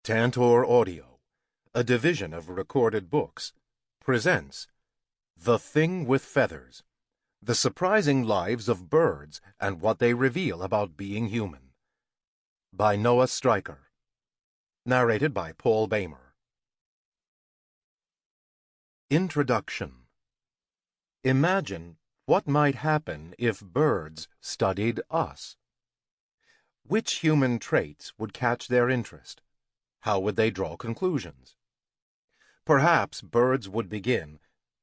Tantor Audio, a division of Recorded Books, presents The Thing with Feathers, The Surprising Lives of Birds and What They Reveal About Being Human, by Noah Strycker. Narrated by Boehmer. Introduction. Imagine what might happen if birds studied us. Which human traits would catch their interest? How would they draw conclusions? Perhaps birds would begin,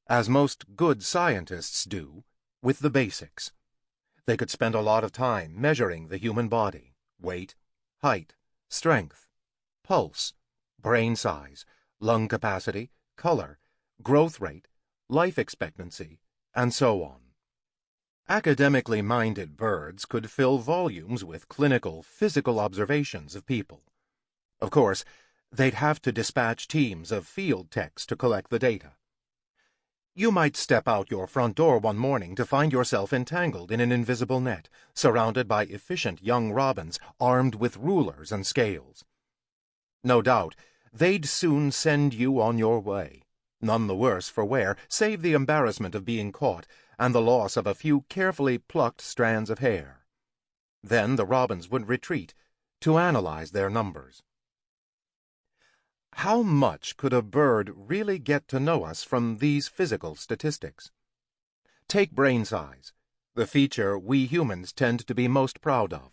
as most good scientists do, with the basics. They could spend a lot of time measuring the human body: weight, height, strength, pulse, brain size, lung capacity, color, growth rate, life expectancy, and so on. Academically minded birds could fill volumes with clinical, physical observations of people. Of course, they'd have to dispatch teams of field techs to collect the data. You might step out your front door one morning to find yourself entangled in an invisible net, surrounded by efficient young robins armed with rulers and scales. No doubt, they'd soon send you on your way, none the worse for wear, save the embarrassment of being caught and the loss of a few carefully plucked strands of hair. Then the robins would retreat to analyze their numbers. How much could a bird really get to know us from these physical statistics? Take brain size, the feature we humans tend to be most proud of.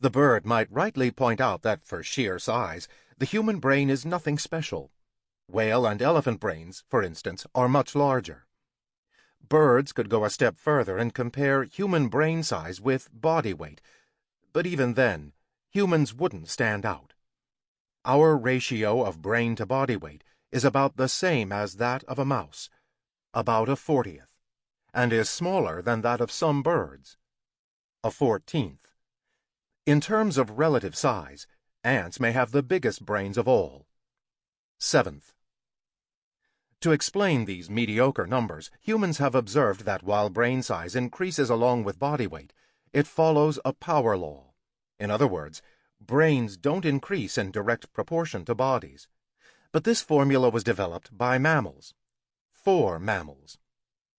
The bird might rightly point out that for sheer size, the human brain is nothing special. Whale and elephant brains, for instance, are much larger. Birds could go a step further and compare human brain size with body weight, but even then, humans wouldn't stand out. Our ratio of brain to body weight is about the same as that of a mouse, about a 40th, and is smaller than that of some birds, a 14th. In terms of relative size, ants may have the biggest brains of all, 7th. To explain these mediocre numbers, humans have observed that while brain size increases along with body weight, it follows a power law. In other words, brains don't increase in direct proportion to bodies. But this formula was developed by mammals, for mammals.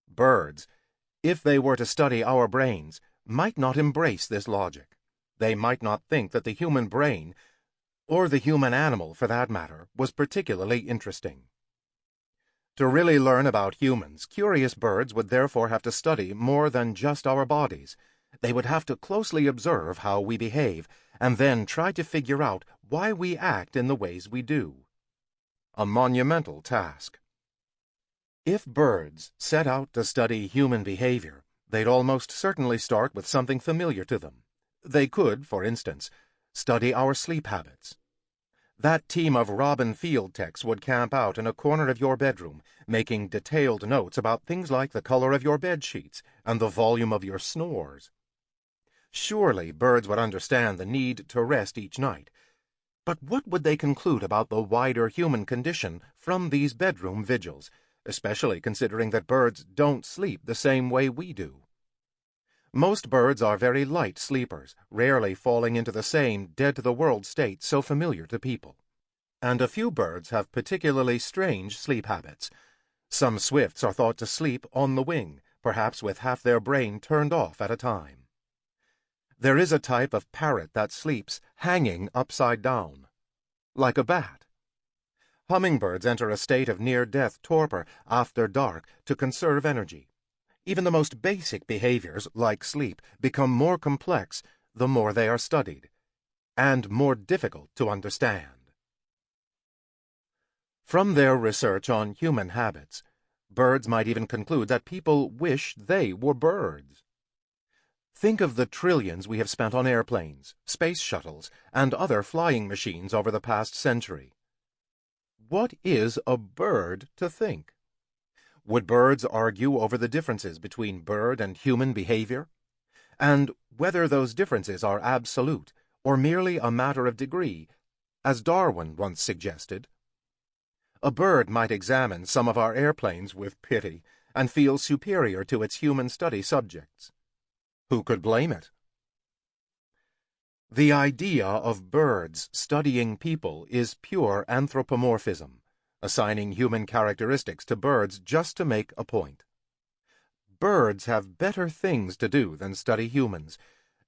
Birds, if they were to study our brains, might not embrace this logic. They might not think that the human brain, or the human animal for that matter, was particularly interesting. To really learn about humans, curious birds would therefore have to study more than just our bodies. They would have to closely observe how we behave, and then try to figure out why we act in the ways we do. A monumental task. If birds set out to study human behavior, they'd almost certainly start with something familiar to them. They could, for instance, study our sleep habits. That team of robin field techs would camp out in a corner of your bedroom, making detailed notes about things like the color of your bed sheets and the volume of your snores. Surely birds would understand the need to rest each night. But what would they conclude about the wider human condition from these bedroom vigils, especially considering that birds don't sleep the same way we do? Most birds are very light sleepers, rarely falling into the same dead-to-the-world state so familiar to people. And a few birds have particularly strange sleep habits. Some swifts are thought to sleep on the wing, perhaps with half their brain turned off at a time. There is a type of parrot that sleeps hanging upside down, like a bat. Hummingbirds enter a state of near-death torpor after dark to conserve energy. Even the most basic behaviors, like sleep, become more complex the more they are studied, and more difficult to understand. From their research on human habits, birds might even conclude that people wish they were birds. Think of the trillions we have spent on airplanes, space shuttles, and other flying machines over the past century. What is a bird to think? Would birds argue over the differences between bird and human behavior? And whether those differences are absolute or merely a matter of degree, as Darwin once suggested? A bird might examine some of our airplanes with pity and feel superior to its human study subjects. Who could blame it? The idea of birds studying people is pure anthropomorphism, assigning human characteristics to birds just to make a point. Birds have better things to do than study humans,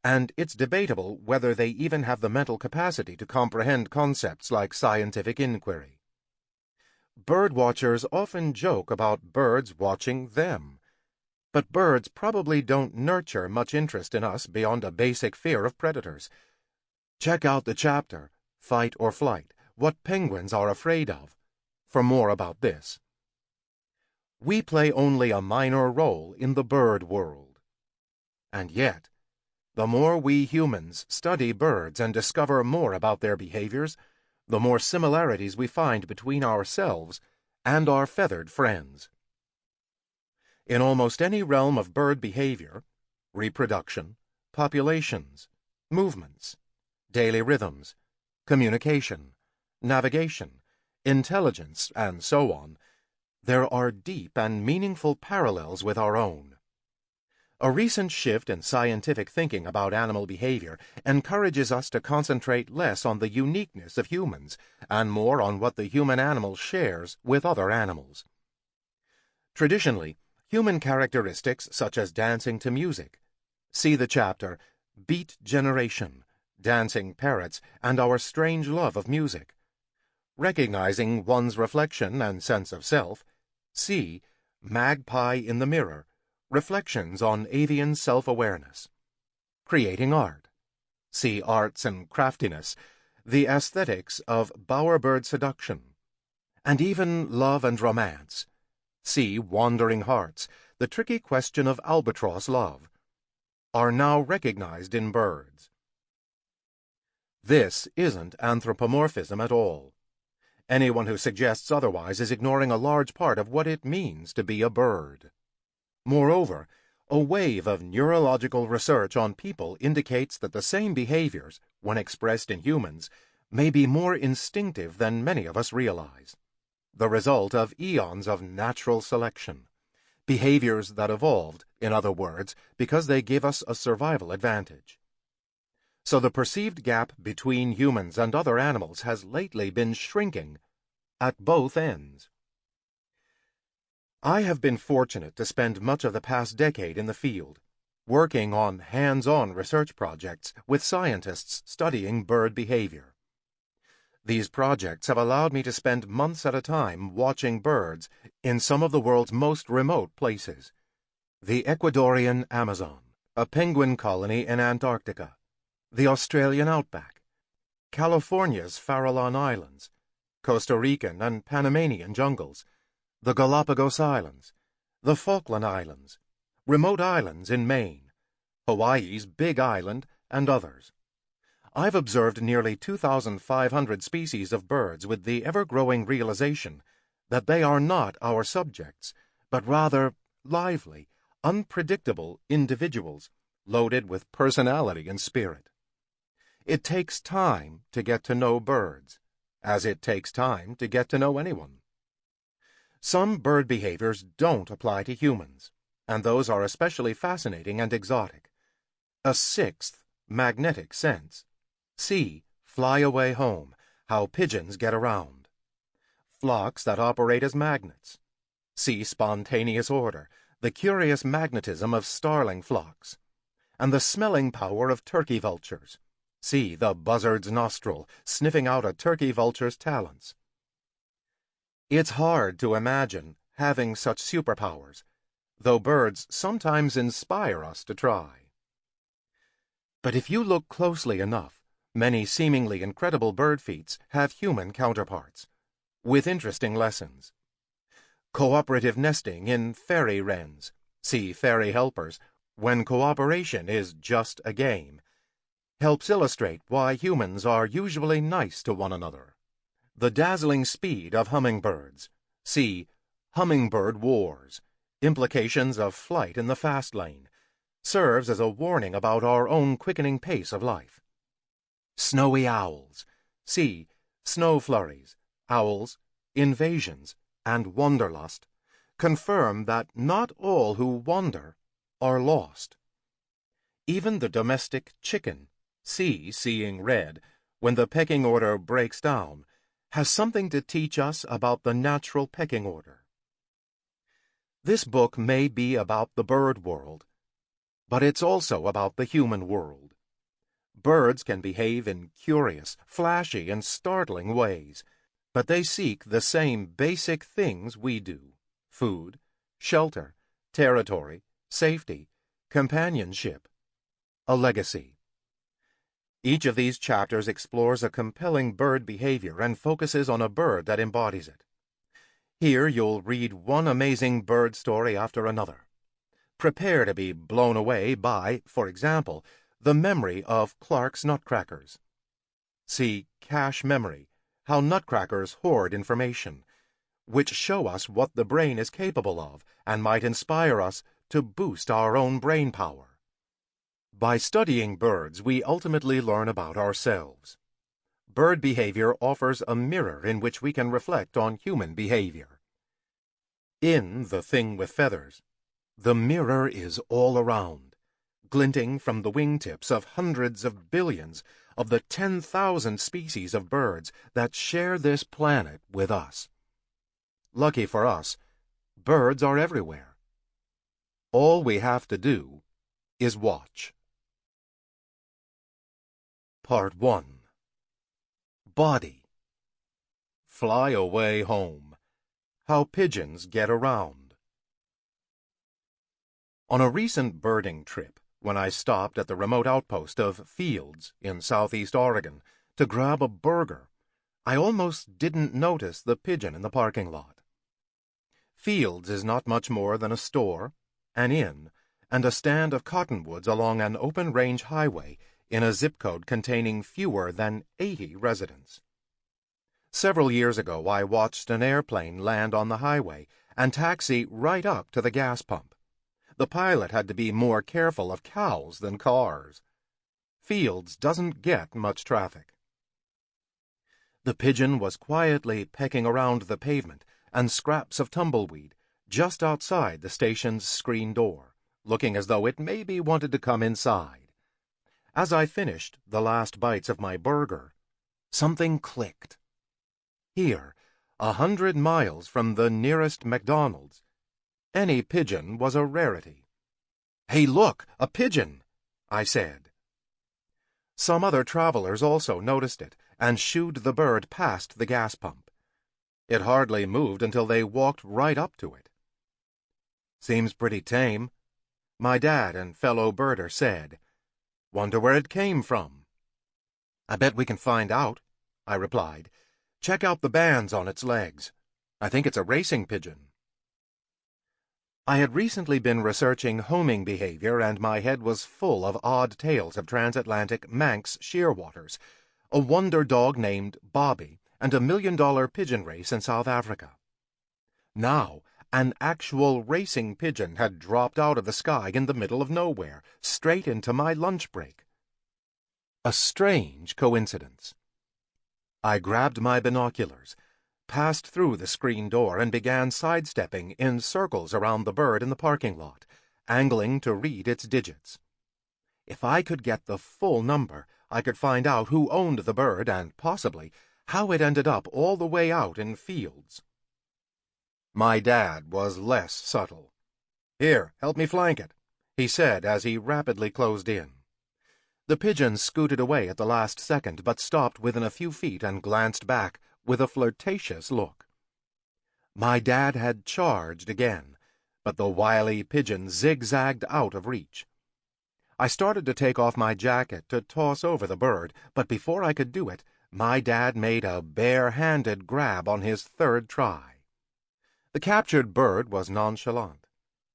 and it's debatable whether they even have the mental capacity to comprehend concepts like scientific inquiry. Bird watchers often joke about birds watching them, but birds probably don't nurture much interest in us beyond a basic fear of predators. Check out the chapter, Fight or Flight, What Penguins Are Afraid Of, for more about this. We play only a minor role in the bird world. And yet, the more we humans study birds and discover more about their behaviors, the more similarities we find between ourselves and our feathered friends. In almost any realm of bird behavior, reproduction, populations, movements, daily rhythms, communication, navigation, intelligence, and so on, there are deep and meaningful parallels with our own. A recent shift in scientific thinking about animal behavior encourages us to concentrate less on the uniqueness of humans and more on what the human animal shares with other animals. Traditionally, human characteristics such as dancing to music, see the chapter Beat Generation, Dancing Parrots, and Our Strange Love of Music. Recognizing one's reflection and sense of self, see Magpie in the Mirror, Reflections on Avian Self-Awareness. Creating Art, see Arts and Craftiness, The Aesthetics of Bowerbird Seduction. And even Love and Romance, see Wandering Hearts, The Tricky Question of Albatross Love, are now recognized in birds. This isn't anthropomorphism at all. Anyone who suggests otherwise is ignoring a large part of what it means to be a bird. Moreover, a wave of neurological research on people indicates that the same behaviors, when expressed in humans, may be more instinctive than many of us realize, the result of eons of natural selection, behaviors that evolved, in other words, because they give us a survival advantage. So the perceived gap between humans and other animals has lately been shrinking at both ends. I have been fortunate to spend much of the past decade in the field, working on hands-on research projects with scientists studying bird behavior. These projects have allowed me to spend months at a time watching birds in some of the world's most remote places. The Ecuadorian Amazon, a penguin colony in Antarctica, the Australian outback, California's Farallon Islands, Costa Rican and Panamanian jungles, the Galapagos Islands, the Falkland Islands, remote islands in Maine, Hawaii's Big Island, and others. I've observed nearly 2,500 species of birds with the ever-growing realization that they are not our subjects, but rather lively, unpredictable individuals loaded with personality and spirit. It takes time to get to know birds, as it takes time to get to know anyone. Some bird behaviors don't apply to humans, and those are especially fascinating and exotic. A sixth, magnetic sense. See Fly Away Home, How Pigeons Get Around. Flocks that operate as magnets. See Spontaneous Order, The Curious Magnetism of Starling Flocks. And the smelling power of turkey vultures. See The Buzzard's Nostril, sniffing out a turkey vulture's talents. It's hard to imagine having such superpowers, though birds sometimes inspire us to try. But if you look closely enough, many seemingly incredible bird feats have human counterparts, with interesting lessons. Cooperative nesting in fairy-wrens, see Fairy Helpers, when cooperation is just a game, helps illustrate why humans are usually nice to one another. The dazzling speed of hummingbirds, see Hummingbird Wars, Implications of Flight in the Fast Lane, serves as a warning about our own quickening pace of life. Snowy owls, see Snow Flurries, Owls, Invasions, and Wanderlust, confirm that not all who wander are lost. Even the domestic chicken, C, seeing red, when the pecking order breaks down, has something to teach us about the natural pecking order. This book may be about the bird world, but it's also about the human world. Birds can behave in curious, flashy, and startling ways, but they seek the same basic things we do: food, shelter, territory, safety, companionship, a legacy. Each of these chapters explores a compelling bird behavior and focuses on a bird that embodies it. Here you'll read one amazing bird story after another. Prepare to be blown away by, for example, the memory of Clark's nutcrackers. See Cache Memory, How Nutcrackers Hoard Information, which show us what the brain is capable of and might inspire us to boost our own brain power. By studying birds, we ultimately learn about ourselves. Bird behavior offers a mirror in which we can reflect on human behavior. In The Thing with Feathers, the mirror is all around, glinting from the wingtips of hundreds of billions of the 10,000 species of birds that share this planet with us. Lucky for us, birds are everywhere. All we have to do is watch. Part 1. Body. Fly away home. How pigeons get around. On a recent birding trip, when I stopped at the remote outpost of Fields in southeast Oregon to grab a burger, I almost didn't notice the pigeon in the parking lot. Fields is not much more than a store, an inn, and a stand of cottonwoods along an open-range highway in a zip code containing fewer than 80 residents. Several years ago, I watched an airplane land on the highway and taxi right up to the gas pump. The pilot had to be more careful of cows than cars. Fields doesn't get much traffic. The pigeon was quietly pecking around the pavement and scraps of tumbleweed just outside the station's screen door, looking as though it maybe wanted to come inside. As I finished the last bites of my burger, something clicked. Here, 100 miles from the nearest McDonald's, any pigeon was a rarity. "Hey, look, a pigeon!" I said. Some other travelers also noticed it and shooed the bird past the gas pump. It hardly moved until they walked right up to it. "Seems pretty tame," my dad and fellow birder said. "Wonder where it came from." "I bet we can find out," I replied. "Check out the bands on its legs. I think it's a racing pigeon." I had recently been researching homing behavior, and my head was full of odd tales of transatlantic Manx shearwaters, a wonder dog named Bobby, and a $1 million pigeon race in South Africa. Now, an actual racing pigeon had dropped out of the sky in the middle of nowhere, straight into my lunch break. A strange coincidence. I grabbed my binoculars, passed through the screen door, and began sidestepping in circles around the bird in the parking lot, angling to read its digits. If I could get the full number, I could find out who owned the bird and, possibly, how it ended up all the way out in Fields. My dad was less subtle. "Here, help me flank it," he said as he rapidly closed in. The pigeon scooted away at the last second, but stopped within a few feet and glanced back with a flirtatious look. My dad had charged again, but the wily pigeon zigzagged out of reach. I started to take off my jacket to toss over the bird, but before I could do it, my dad made a bare-handed grab on his third try. The captured bird was nonchalant.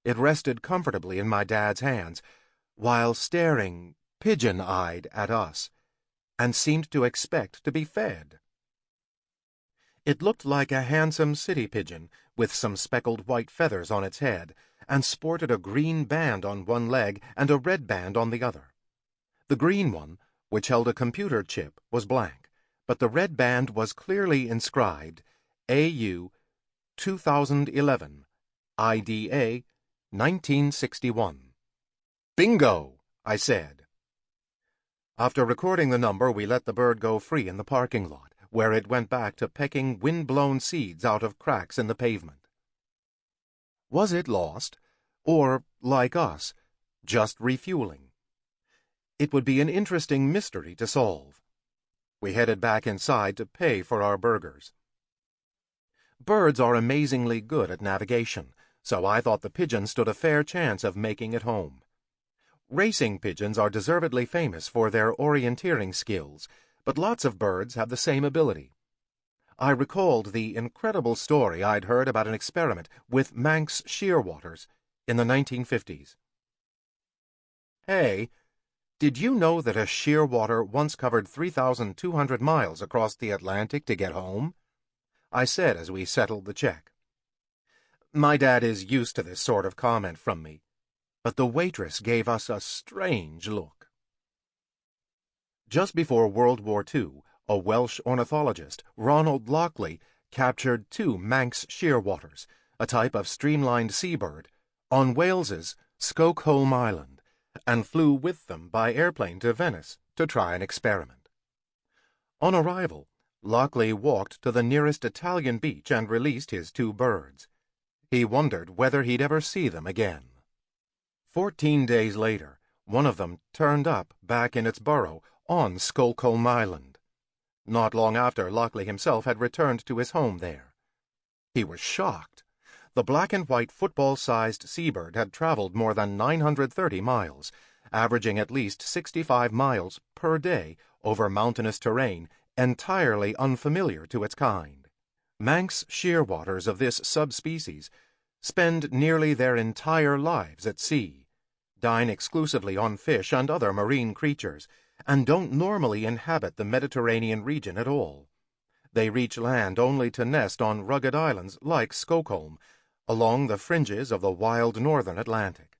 It rested comfortably in my dad's hands, while staring pigeon-eyed at us, and seemed to expect to be fed. It looked like a handsome city pigeon, with some speckled white feathers on its head, and sported a green band on one leg and a red band on the other. The green one, which held a computer chip, was blank, but the red band was clearly inscribed AU 2011, IDA 1961. "Bingo!" I said. After recording the number, we let the bird go free in the parking lot, where it went back to pecking wind-blown seeds out of cracks in the pavement. Was it lost? Or, like us, just refueling? It would be an interesting mystery to solve. We headed back inside to pay for our burgers. Birds are amazingly good at navigation, so I thought the pigeon stood a fair chance of making it home. Racing pigeons are deservedly famous for their orienteering skills, but lots of birds have the same ability. I recalled the incredible story I'd heard about an experiment with Manx shearwaters in the 1950s. Hey, did you know that a shearwater once covered 3,200 miles across the Atlantic to get home? I said as we settled the check. My dad is used to this sort of comment from me, but the waitress gave us a strange look. Just before World War II, a Welsh ornithologist, Ronald Lockley, captured 2 Manx shearwaters, a type of streamlined seabird, on Wales's Stockholm Island, and flew with them by airplane to Venice to try an experiment. On arrival, Lockley walked to the nearest Italian beach and released his 2 birds. He wondered whether he'd ever see them again. 14 days later, one of them turned up back in its burrow on Stockholm Island. Not long after, Lockley himself had returned to his home there. He was shocked. The black-and-white football-sized seabird had traveled more than 930 miles, averaging at least 65 miles per day over mountainous terrain entirely unfamiliar to its kind. Manx shearwaters of this subspecies spend nearly their entire lives at sea, dine exclusively on fish and other marine creatures, and don't normally inhabit the Mediterranean region at all. They reach land only to nest on rugged islands like Stockholm, along the fringes of the wild northern Atlantic.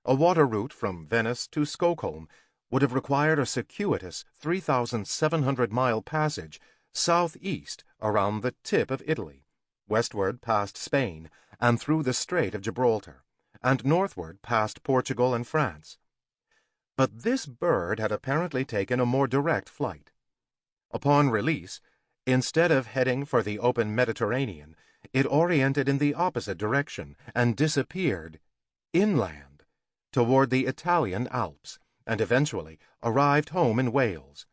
A water route from Venice to Stockholm would have required a circuitous 3,700-mile passage southeast around the tip of Italy, westward past Spain and through the Strait of Gibraltar, and northward past Portugal and France. But this bird had apparently taken a more direct flight. Upon release, instead of heading for the open Mediterranean, it oriented in the opposite direction and disappeared inland toward the Italian Alps, and eventually arrived home in Wales,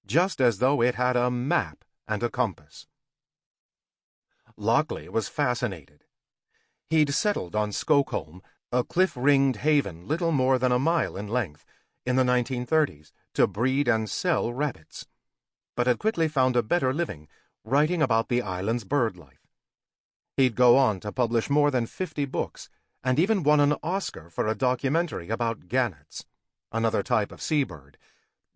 just as though it had a map and a compass. Lockley was fascinated. He'd settled on Stockholm, a cliff-ringed haven little more than a mile in length, in the 1930s to breed and sell rabbits, but had quickly found a better living writing about the island's bird life. He'd go on to publish more than 50 books, and even won an Oscar for a documentary about gannets, another type of seabird,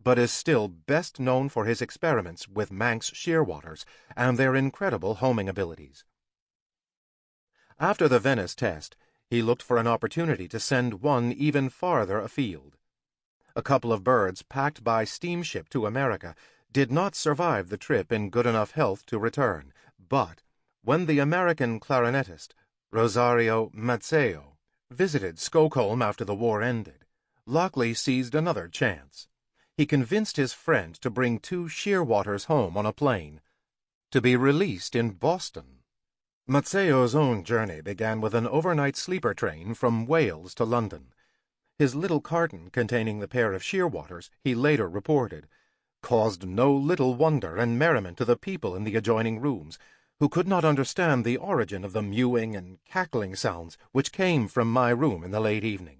but is still best known for his experiments with Manx shearwaters and their incredible homing abilities. After the Venice test, he looked for an opportunity to send one even farther afield. A couple of birds packed by steamship to America did not survive the trip in good enough health to return, but when the American clarinetist Rosario Mazzeo visited Stockholm after the war ended, Lockley seized another chance. He convinced his friend to bring 2 shearwaters home on a plane, to be released in Boston. Mazzeo's own journey began with an overnight sleeper train from Wales to London. His little carton containing the pair of shearwaters, he later reported, caused no little wonder and merriment to the people in the adjoining rooms, who could not understand the origin of the mewing and cackling sounds which came from my room in the late evening.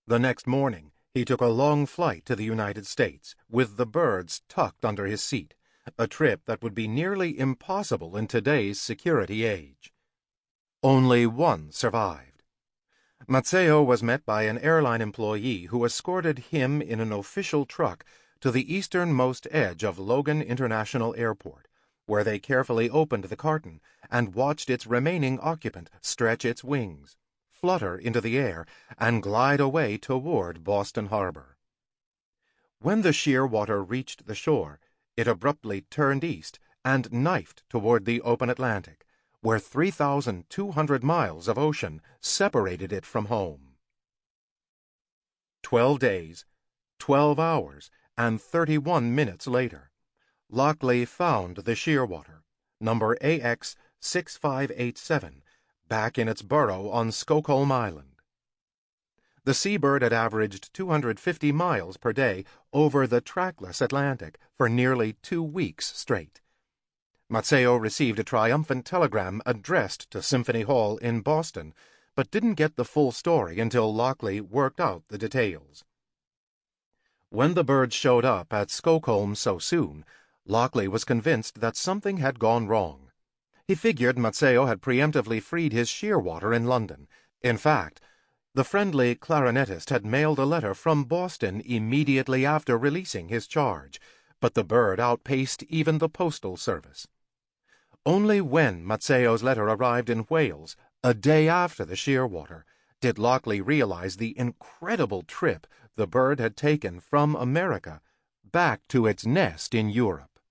The next morning, he took a long flight to the United States, with the birds tucked under his seat, a trip that would be nearly impossible in today's security age. Only one survived. Mazzeo was met by an airline employee who escorted him in an official truck to the easternmost edge of Logan International Airport, where they carefully opened the carton and watched its remaining occupant stretch its wings, flutter into the air, and glide away toward Boston Harbor. When the shearwater reached the shore, it abruptly turned east and knifed toward the open Atlantic, where 3,200 miles of ocean separated it from home. 12 days, 12 hours and 31 minutes later, Lockley found the shearwater, number AX6587, back in its burrow on Stockholm Island. The seabird had averaged 250 miles per day over the trackless Atlantic for nearly 2 weeks straight. Mazzeo received a triumphant telegram addressed to Symphony Hall in Boston, but didn't get the full story until Lockley worked out the details. When the bird showed up at Stockholm so soon, Lockley was convinced that something had gone wrong. He figured Mazzeo had preemptively freed his shearwater in London. In fact, the friendly clarinetist had mailed a letter from Boston immediately after releasing his charge, but the bird outpaced even the postal service. Only when Mazzeo's letter arrived in Wales, a day after the shearwater, did Lockley realize the incredible trip the bird had taken from America back to its nest in Europe.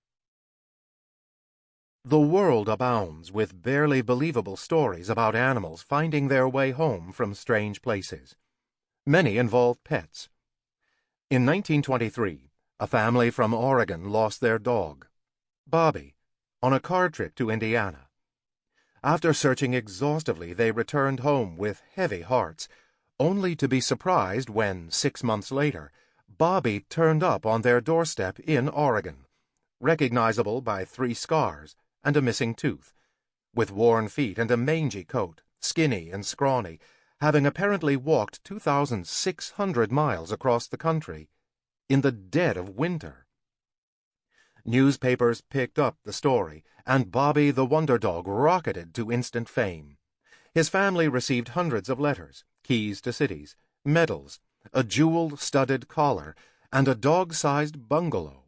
The world abounds with barely believable stories about animals finding their way home from strange places. Many involve pets. In 1923, a family from Oregon lost their dog, Bobby, on a car trip to Indiana. After searching exhaustively, they returned home with heavy hearts, only to be surprised when, 6 months later, Bobby turned up on their doorstep in Oregon, recognizable by 3 scars and a missing tooth, with worn feet and a mangy coat, skinny and scrawny, having apparently walked 2,600 miles across the country in the dead of winter. Newspapers picked up the story, and Bobby the Wonder Dog rocketed to instant fame. His family received hundreds of letters, keys to cities, medals, a jewel-studded collar, and a dog-sized bungalow.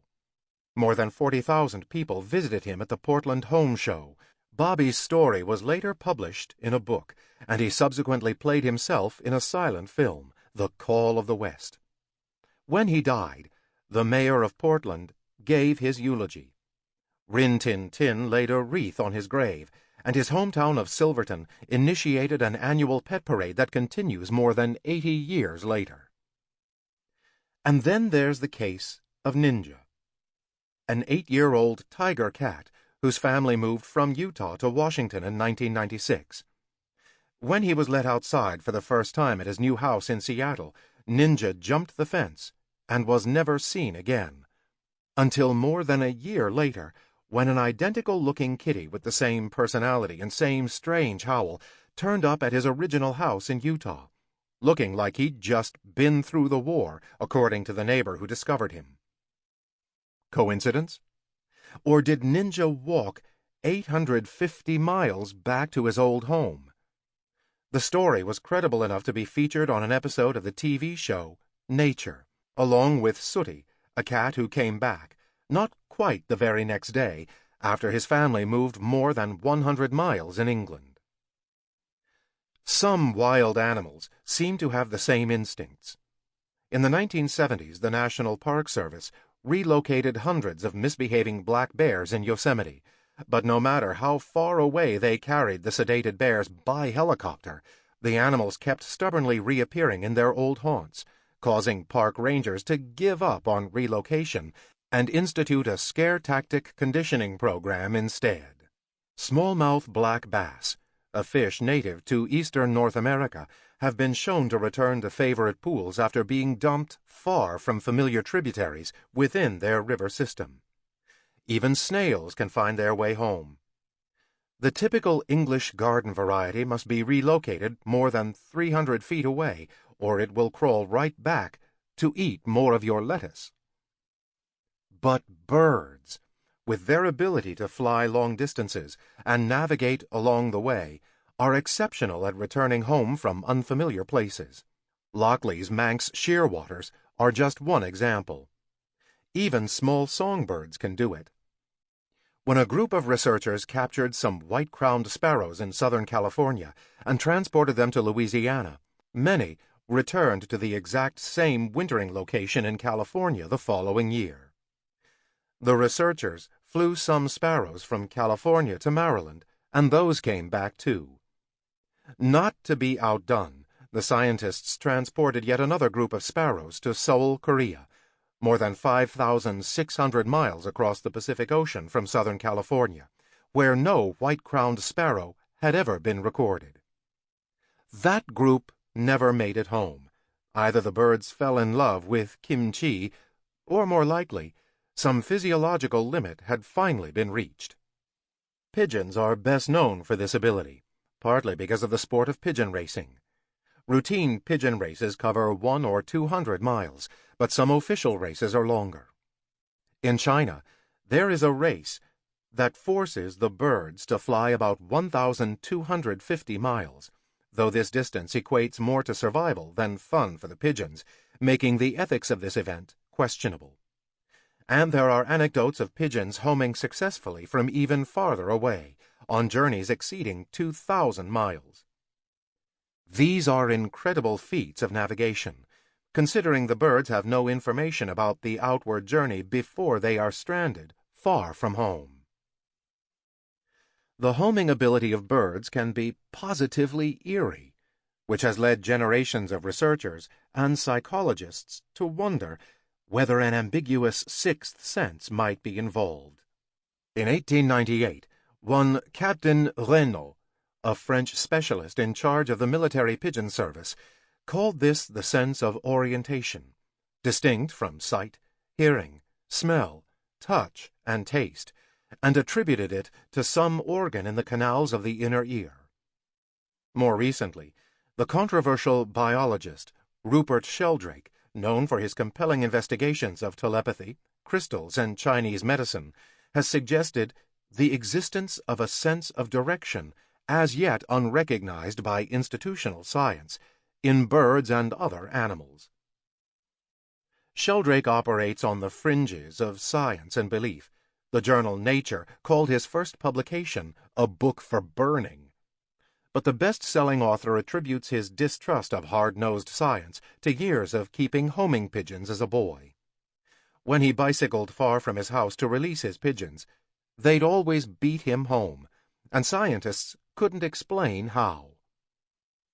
More than 40,000 people visited him at the Portland Home Show. Bobby's story was later published in a book, and he subsequently played himself in a silent film, The Call of the West. When he died, the mayor of Portland gave his eulogy. Rin Tin Tin laid a wreath on his grave, and his hometown of Silverton initiated an annual pet parade that continues more than 80 years later. And then there's the case of Ninja, an 8-year-old tiger cat whose family moved from Utah to Washington in 1996. When he was let outside for the first time at his new house in Seattle, Ninja jumped the fence and was never seen again, until more than a year later, when an identical-looking kitty with the same personality and same strange howl turned up at his original house in Utah, looking like he'd just been through the war, according to the neighbor who discovered him. Coincidence? Or did Ninja walk 850 miles back to his old home? The story was credible enough to be featured on an episode of the TV show Nature, along with Sooty, a cat who came back, not quite the very next day, after his family moved more than 100 miles in England. Some wild animals seem to have the same instincts. In the 1970s, the National Park Service relocated hundreds of misbehaving black bears in Yosemite, but no matter how far away they carried the sedated bears by helicopter, the animals kept stubbornly reappearing in their old haunts, causing park rangers to give up on relocation and institute a scare tactic conditioning program instead. Smallmouth black bass, a fish native to eastern North America, have been shown to return to favorite pools after being dumped far from familiar tributaries within their river system. Even snails can find their way home. The typical English garden variety must be relocated more than 300 feet away, or it will crawl right back to eat more of your lettuce. But birds, with their ability to fly long distances and navigate along the way, are exceptional at returning home from unfamiliar places. Lockley's Manx shearwaters are just one example. Even small songbirds can do it. When a group of researchers captured some white-crowned sparrows in Southern California and transported them to Louisiana, many returned to the exact same wintering location in California the following year. The researchers flew some sparrows from California to Maryland, and those came back too. Not to be outdone, the scientists transported yet another group of sparrows to Seoul, Korea, more than 5,600 miles across the Pacific Ocean from Southern California, where no white-crowned sparrow had ever been recorded. That group never made it home. Either the birds fell in love with kimchi, or more likely, some physiological limit had finally been reached. Pigeons are best known for this ability, partly because of the sport of pigeon racing. Routine pigeon races cover 100 or 200 miles, but some official races are longer. In China, there is a race that forces the birds to fly about 1,250 miles, though this distance equates more to survival than fun for the pigeons, making the ethics of this event questionable. And there are anecdotes of pigeons homing successfully from even farther away, on journeys exceeding 2,000 miles. These are incredible feats of navigation, considering the birds have no information about the outward journey before they are stranded, far from home. The homing ability of birds can be positively eerie, which has led generations of researchers and psychologists to wonder whether an ambiguous sixth sense might be involved. In 1898, one Captain Renaud, a French specialist in charge of the military pigeon service, called this the sense of orientation, distinct from sight, hearing, smell, touch, and taste, and attributed it to some organ in the canals of the inner ear. More recently, the controversial biologist Rupert Sheldrake, known for his compelling investigations of telepathy, crystals, and Chinese medicine, has suggested the existence of a sense of direction as yet unrecognized by institutional science in birds and other animals. Sheldrake operates on the fringes of science and belief. The journal Nature called his first publication a book for burning. But the best-selling author attributes his distrust of hard-nosed science to years of keeping homing pigeons as a boy. When he bicycled far from his house to release his pigeons, they'd always beat him home, and scientists couldn't explain how.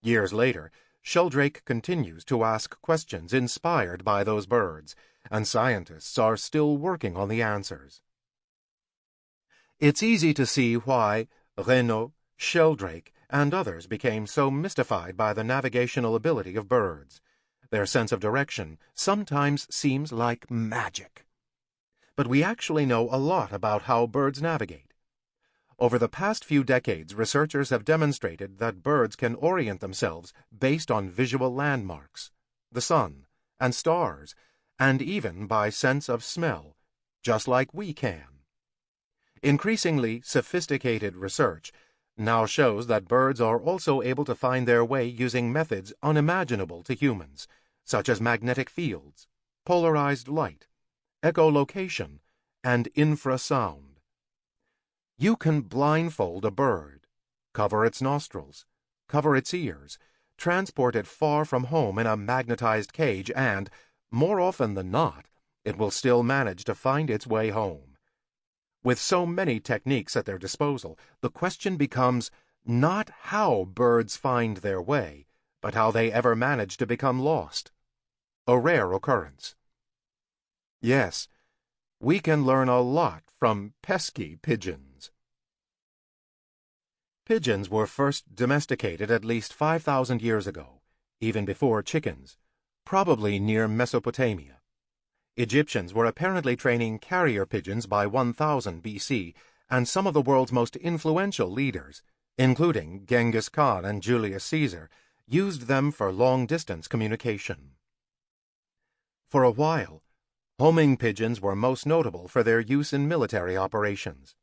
Years later, Sheldrake continues to ask questions inspired by those birds, and scientists are still working on the answers. It's easy to see why Renaud, Sheldrake, and others became so mystified by the navigational ability of birds. Their sense of direction sometimes seems like magic. But we actually know a lot about how birds navigate. Over the past few decades, researchers have demonstrated that birds can orient themselves based on visual landmarks, the sun, and stars, and even by sense of smell, just like we can. Increasingly sophisticated research now shows that birds are also able to find their way using methods unimaginable to humans, such as magnetic fields, polarized light, echolocation, and infrasound. You can blindfold a bird, cover its nostrils, cover its ears, transport it far from home in a magnetized cage, and, more often than not, it will still manage to find its way home. With so many techniques at their disposal, the question becomes not how birds find their way, but how they ever manage to become lost. A rare occurrence. Yes, we can learn a lot from pesky pigeons. Pigeons were first domesticated at least 5,000 years ago, even before chickens, probably near Mesopotamia. Egyptians were apparently training carrier pigeons by 1000 BC, and some of the world's most influential leaders, including Genghis Khan and Julius Caesar, used them for long-distance communication. For a while, homing pigeons were most notable for their use in military operations.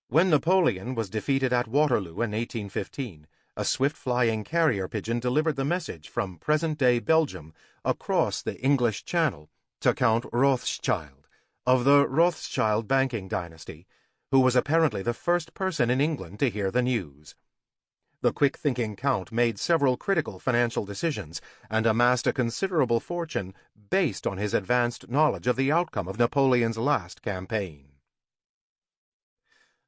When Napoleon was defeated at Waterloo in 1815, a swift-flying carrier pigeon delivered the message from present-day Belgium across the English Channel to Count Rothschild, of the Rothschild banking dynasty, who was apparently the first person in England to hear the news. The quick-thinking Count made several critical financial decisions and amassed a considerable fortune based on his advanced knowledge of the outcome of Napoleon's last campaign.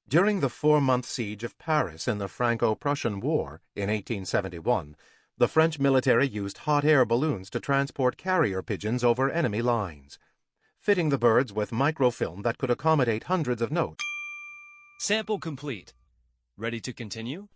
During the 4-month siege of Paris in the Franco-Prussian War in 1871, the French military used hot air balloons to transport carrier pigeons over enemy lines. fitting the birds with microfilm that could accommodate hundreds of notes. Sample complete. Ready to continue?